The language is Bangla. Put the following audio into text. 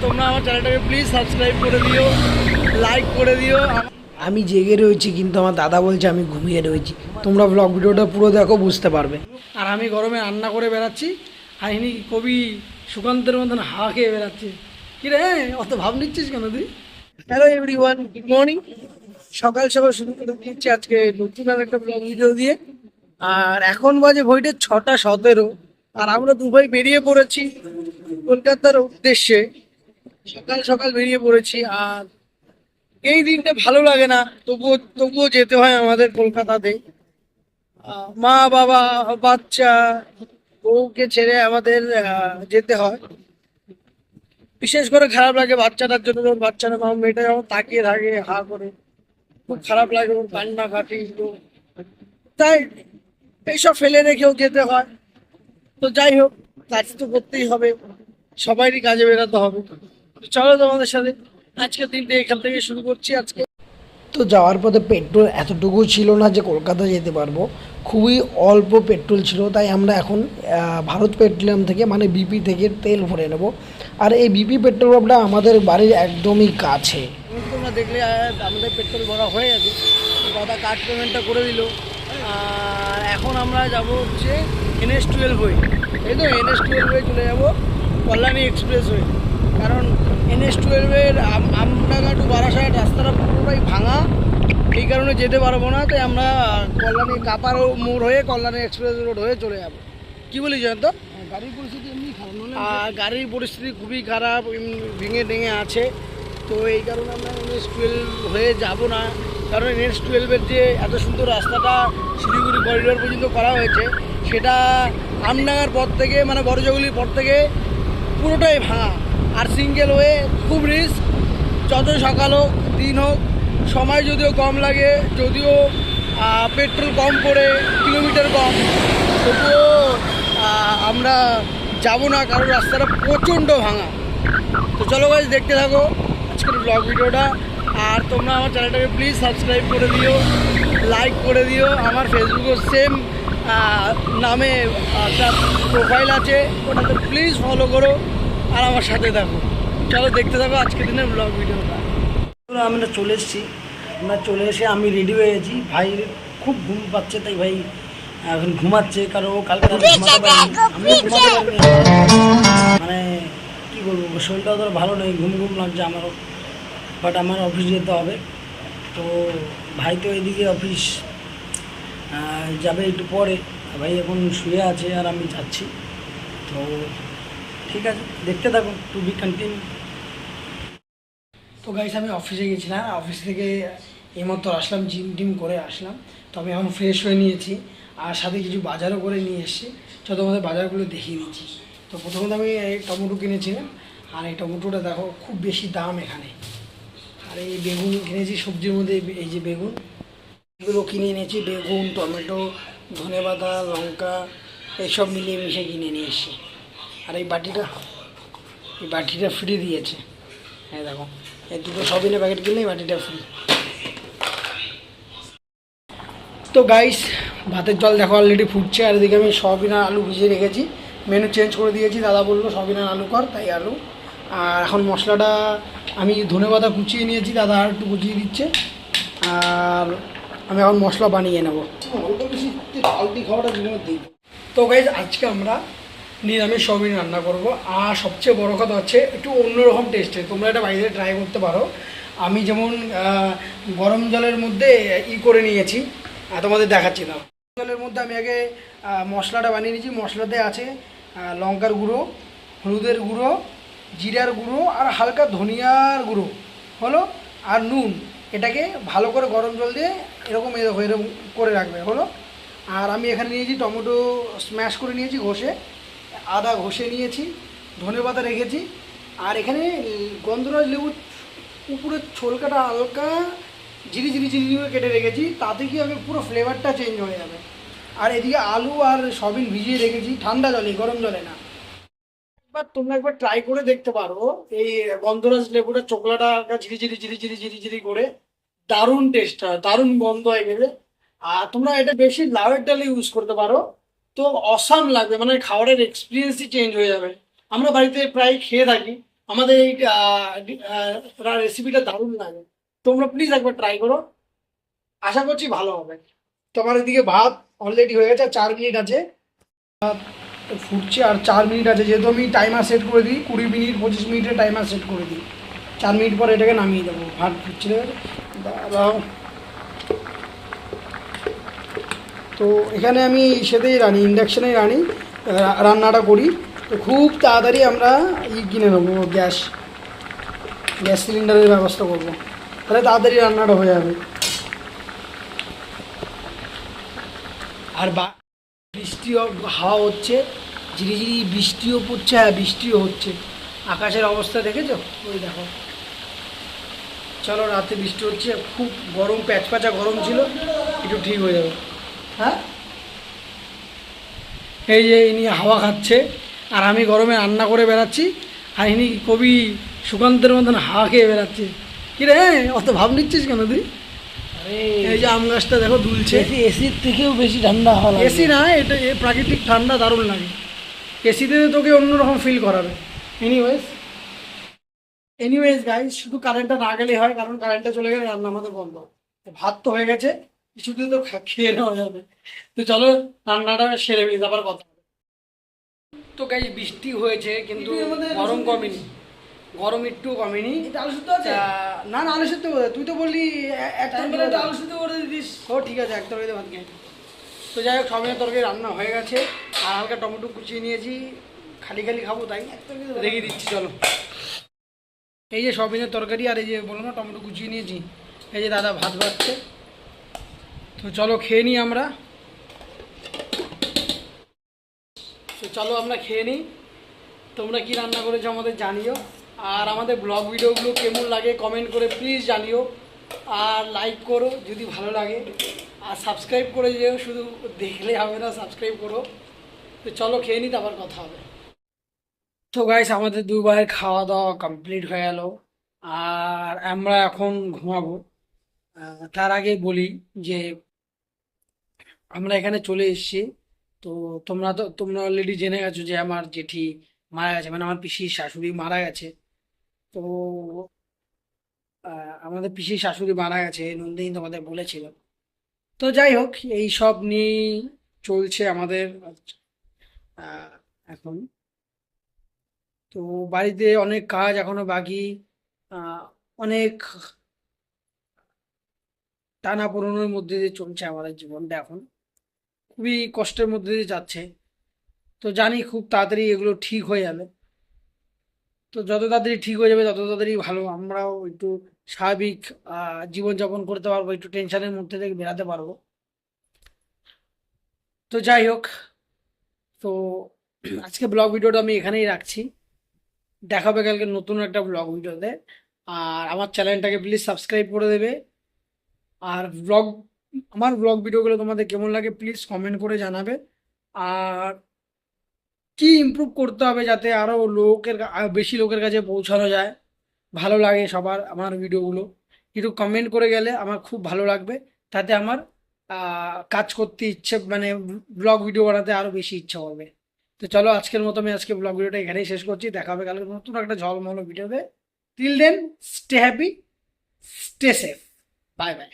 তোমরা আমার চ্যানেলটাকে প্লিজ সাবস্ক্রাইব করে দিও, লাইক করে দিও। আমি জেগে রয়েছি কিন্তু আমার দাদা বলছে আমি ঘুমিয়ে রয়েছি। তোমরা ব্লগ ভিডিওটা পুরো দেখো, বুঝতে পারবে। আর আমি গরমে রান্না করে বেড়াচ্ছি, আর ইনি কবি সুকান্তের মতন হা খেয়ে বেড়াচ্ছে। কি রে, অত ভাব নিচ্ছিস কেন তুই? Hello everyone, good morning. সকাল সকাল শুরু করে দিচ্ছি আজকে নতুন আর একটা ব্লগ ভিডিও দিয়ে। আর এখন বাজে ঘড়িতে 6:17, আর আমরা দুবাই বেরিয়ে পড়েছি কলকাতার উদ্দেশ্যে। সকাল সকাল বেরিয়ে পড়েছি, আর এই দিনটা ভালো লাগে না, তবুও যেতে হয় আমাদের কলকাতাতে। মা বাবা বাচ্চা বউকে ছেড়ে আমাদের যেতে হয়। বিশেষ করে খারাপ লাগে বাচ্চাটার জন্য, ওর বাচ্চারা মেয়েটা যখন তাকিয়ে থাকে হা করে, খুব খারাপ লাগে, ওর কান্না কাটি। তো তাই এইসব ফেলে রেখেও যেতে হয়। তো যাই হোক, কাজ তো করতেই হবে, সবাইরই কাজে বেরোতে হবে। চলো তোমাদের সাথে আজকের দিনটা এখান থেকে শুরু করছি আজকে। তো যাওয়ার পথে পেট্রোল এতটুকু ছিল না যে কলকাতা যেতে পারবো, খুবই অল্প পেট্রোল ছিল। তাই আমরা এখন ভারত পেট্রোলিয়াম থেকে মানে বিপি থেকে তেল ভরে নেব। আর এই বিপি পেট্রোল পাম্পটা আমাদের বাড়ির একদমই কাছে। তোমরা দেখলে আমাদের পেট্রোল ভরা হয়ে গেছে, দাদা কার্ড পেমেন্টটা করে দিল। আর এখন আমরা যাব হচ্ছে NH12 হয়ে, এই তো NH12 হয়ে চলে যাব কল্যাণী এক্সপ্রেস হয়ে। কারণ NH12-এর আমডাঙ্গা টু বারাসাত রাস্তাটা পুরোটাই ভাঙা, এই কারণে যেতে পারবো না। তাই আমরা কল্যাণী কাপার মোড় হয়ে কল্যাণী এক্সপ্রেস রোড হয়ে চলে যাব। কি বলি জয়ন্ত? গাড়ির পরিস্থিতি এমনি খারাপ, গাড়ির পরিস্থিতি খুবই খারাপ, ভেঙে টেঙে আছে। তো এই কারণে আমরা NH12 হয়ে যাব না। কারণ NH12-এর যে এত সুন্দর রাস্তাটা শিলিগুড়ি করিডোর পর্যন্ত করা হয়েছে, সেটা আমডাঙ্গার পর থেকে মানে বড়জগুলির পর থেকে পুরোটাই ভাঙা। আর সিঙ্গেল হয়ে খুব রিস্ক, যত সকাল হোক দিন হোক, সময় যদিও কম লাগে, যদিও পেট্রোল কম পড়ে, কিলোমিটার কম, তবুও আমরা যাব না, কারণ রাস্তাটা প্রচণ্ড ভাঙা। তো চলো গাইস, দেখতে থাকো আজকের ব্লগ ভিডিওটা। আর তোমরা আমার চ্যানেলটাকে প্লিজ সাবস্ক্রাইব করে দিও, লাইক করে দিও। আমার ফেসবুকেও সেম নামে একটা প্রোফাইল আছে, ওটাতে প্লিজ ফলো করো আর আমার সাথে থাকো। চলো দেখতে থাকো আজকের দিনের ব্লগ ভিডিওটা। আমরা চলে এসেছি, আমরা চলে এসে আমি রেডি হয়ে গেছি। ভাই খুব ঘুম পাচ্ছে, তাই ভাই এখন ঘুমাচ্ছে, কারণ ও কালকে রাতে ঘুমাতে পারিনি, আমিও ঘুমাতে পারিনি। মানে কী বলবো, শরীরটা অতটা ভালো নেই, ঘুম ঘুম লাগছে আমারও। বাট আমার অফিস যেতে হবে। তো ভাই তো এদিকে অফিস যাবে একটু পরে, ভাই এখন শুয়ে আছে আর আমি যাচ্ছি। তো ঠিক আছে, দেখতে থাকুন, টু বি কন্টিনিউ। তো গাইস, আমি অফিসে গেছিলাম, অফিস থেকে এইমাত্র আসলাম, জিম টিম করে আসলাম। তো আমি এখন ফ্রেশ হয়ে নিয়েছি, আর সাথে কিছু বাজারও করে নিয়ে এসেছি। তো তোমাদের বাজারগুলো দেখিয়ে দিচ্ছি। তো প্রথমত আমি এই টমেটো কিনেছিলাম, আর এই টমেটোটা দেখো খুব বেশি দাম এখানে। আর এই বেগুন কিনেছি, সবজির মধ্যে এই যে বেগুন, এগুলো কিনে এনেছি। বেগুন, টমেটো, ধনেপাতা, লঙ্কা এইসব মিলিয়ে মিশিয়ে কিনে নিয়ে এসেছি। আর এই বাটিটা ফ্রি দিয়েছে। হ্যাঁ দেখো, এই দুটো সবিনের প্যাকেট কিনলে এই বাটিটা ফ্রি। তো গাইস, ভাতের জল দেখো অলরেডি ফুটছে। আর এদিকে আমি সয়াবিন আর আলু ভিজিয়ে রেখেছি, মেনু চেঞ্জ করে দিয়েছি। দাদা বললো সয়াবিন আর আলু কর, তাই আলু। আর এখন মশলাটা আমি ধনেপাতা কুচিয়ে নিয়েছি, দাদা আর একটু কুচিয়ে দিচ্ছে। আর আমি এখন মশলা বানিয়ে নেবো, অল্প বেশি আলতি খাওয়াটা জীবনের দিই। তো গাইস, আজকে আমরা নিরামিষ সয়াবিন রান্না করব। আর সবচেয়ে বড় কথা হচ্ছে একটু অন্যরকম টেস্টে, তোমরা এটা বাইরে ট্রাই করতে পারো। আমি যেমন গরম জলের মধ্যে করে নিয়েছি, তোমাদের দেখাচ্ছি না। জলের মধ্যে আমি আগে মশলাটা বানিয়ে নিয়েছি। মশলাতে আছে লঙ্কার গুঁড়ো, হলুদের গুঁড়ো, জিরার গুঁড়ো আর হালকা ধনিয়ার গুঁড়ো হলো, আর নুন। এটাকে ভালো করে গরম জল দিয়ে এরকম এরকম করে রাখবে হলো। আর আমি এখানে নিয়েছি টমেটো স্ম্যাশ করে নিয়েছি ঘষে, আদা ঘষে নিয়েছি, ধনেপাতা রেখেছি। আর এখানে গন্ধরাজ লেবু উপরের ছোলকাটা হালকা ঝিরি ঝিরি ঝিরি কেটে রেখেছি, তাতে কি হবে পুরো ফ্লেভারটা চেঞ্জ হয়ে যাবে। আর এদিকে আলু আর সয়াবিন ভিজিয়ে রেখেছি ঠান্ডা জলে, গরম জলে না। এবার তোমরা একবার ট্রাই করে দেখতে পারো এই গন্ধরাজ লেবুটা চোখলাটা ঝিরি ঝিরি ঝিরি ঝিরি ঝিরি ঝিরি করে, দারুণ টেস্ট হয়, দারুণ গন্ধ হয়ে গেলে। আর তোমরা এটা বেশি লাউয়ের ডালে ইউজ করতে পারো, তো অসাম লাগবে, মানে খাবারের এক্সপিরিয়েন্সই চেঞ্জ হয়ে যাবে। আমরা বাড়িতে প্রায় খেয়ে থাকি, আমাদের এই রেসিপিটা দারুণ লাগে, তোমরা প্লিজ একবার ট্রাই করো, আশা করছি ভালো হবে। তোমার এদিকে ভাত অলরেডি হয়ে গেছে, 4 মিনিট আছে ফুটছে, আর 4 মিনিট আছে, যেহেতু আমি টাইমার সেট করে দিই 20 মিনিট 25 মিনিটের টাইমার সেট করে দিই, 4 মিনিট পর এটাকে নামিয়ে দেবো। ভাত ফুটছে দাঁড়াও। তো এখানে আমি সেটাই রানি, ইন্ডাকশানেই রানি রান্নাটা করি। তো খুব তাড়াতাড়ি আমরা কিনে নেবো গ্যাস সিলিন্ডারের ব্যবস্থা করবো, তাহলে তাড়াতাড়ি রান্নাটা হয়ে যাবে। আর বৃষ্টিও হাওয়া হচ্ছে, ঝিরিঝিরি বৃষ্টিও পড়ছে, হ্যাঁ বৃষ্টিও হচ্ছে। আকাশের অবস্থা দেখেছো, ওই দেখো। চলো, রাতে বৃষ্টি হচ্ছে, খুব গরম, প্যাচপ্যাচা গরম ছিল, একটু ঠিক হয়ে যাবে। হ্যাঁ, এই যে ইনি হাওয়া খাচ্ছে আর আমি গরমে রান্না করে বেড়াচ্ছি, আর ইনি কবি সুকান্তের মতন হাওয়া খেয়ে বেড়াচ্ছে। কি রে, অত ভাব নিচ্ছিস কেন তুই? এই যে আম গাছটা দেখো দুলছে, এসির থেকেও বেশি ঠান্ডা হাওয়া লাগে। এসি না, এটা প্রাকৃতিক ঠান্ডা, দারুণ লাগে। এসিতে তোকে অন্যরকম ফিল করাবে। এনিওয়েজ গাইস, শুধু কারেন্টটা না গেলেই হয়, কারণ কারেন্টটা চলে গেলে রান্না আমাদের বন্ধ। ভাত তো হয়ে গেছে, কিছুদিন তো খেয়ে নেওয়া যাবে। তো চলো রান্নাটা সেরে ফেলি, আবার কথা হবে। তো গাইস, বৃষ্টি হয়েছে কিন্তু গরম কমেনি, গরম একটু কমেনি। আলু সুদ্ধ আছে? না না, আলু সেদ্ধ তুই তো বললি এক তরকারি আলু সুদ্ধ করে দিস। ও ঠিক আছে, এক তরকারি ভাত খেয়ে। তো যাই হোক, সবাই তরকারি রান্না হয়ে গেছে, আর হালকা টমেটো কুচিয়ে নিয়েছি, খালি খালি খাবো তাই রেখে দিচ্ছি। চলো, এই যে সবিনের তরকারি, আর এই যে বললাম না টমেটো কুচিয়ে নিয়েছি, এই যে দাদা ভাত ভাজছে। তো চলো খেয়ে নিই আমরা। তো চলো আমরা খেয়ে নিই। তোমরা কি রান্না করেছো আমাদের জানিও, আর আমাদের ব্লগ ভিডিওগুলো কেমন লাগে কমেন্ট করে প্লিজ জানিও, আর লাইক করো যদি ভালো লাগে, আর সাবস্ক্রাইব করে যেও, শুধু দেখলে হবে না, সাবস্ক্রাইব করো। তো চলো খেয়ে নিই, তারপর কথা হবে। তো গাইস, আমাদের দুবার খাওয়া দাওয়া কমপ্লিট হয়ে গেল, আর আমরা এখন ঘুমাবো। তার আগে বলি যে আমরা এখানে চলে এসেছি। তো তোমরা অলরেডি জেনে গেছো যে আমার জেঠি মারা গেছে, মানে আমার পিসির শাশুড়ি মারা গেছে। তো আমাদের পিসির শাশুড়ি মারা গেছে, নন্দিনী তোমাদের বলেছিল। তো যাই হোক, এই সব নিয়েই চলছে আমাদের আহ, এখন। তো বাড়িতে অনেক কাজ এখনো বাকি, আহ, অনেক টানাপোড়েনের মধ্যে দিয়ে চলছে আমাদের জীবনটা এখন, খুবই কষ্টের মধ্যে দিয়ে যাচ্ছে। তো জানি খুব তাড়াতাড়ি এগুলো ঠিক হয়ে যাবে। তো যত তাড়াতাড়ি ঠিক হয়ে যাবে তত তাড়াতাড়ি ভালো, আমরাও একটু স্বাভাবিক জীবনযাপন করতে পারবো, একটু টেনশনের মধ্যে থেকে বেরাতে পারবো। তো যাই হোক, তো আজকে ব্লগ ভিডিওটা আমি এখানেই রাখছি, দেখাবে কালকে নতুন একটা ব্লগ ভিডিওতে। আর আমার চ্যানেলটাকে প্লিজ সাবস্ক্রাইব করে দেবে, আর আমার ব্লগ ভিডিওগুলো তোমাদের কেমন লাগে প্লিজ কমেন্ট করে জানাবে। আর কি ইমপ্রুভ করতে হবে যাতে আরও বেশি লোকের কাছে পৌঁছানো যায়, ভালো লাগে সবার আমার ভিডিওগুলো, একটু কমেন্ট করে গেলে আমার খুব ভালো লাগবে। তাতে আমার কাজ করতে ইচ্ছে, মানে ব্লগ ভিডিও বানাতে আরও বেশি ইচ্ছা হবে। তো চলো, আজকের মতো আমি আজকে ব্লগ ভিডিওটা এখানেই শেষ করছি, দেখা হবে কালকে নতুন একটা ঝলমলো ভিডিওতে। Till then, stay happy, stay safe, bye by.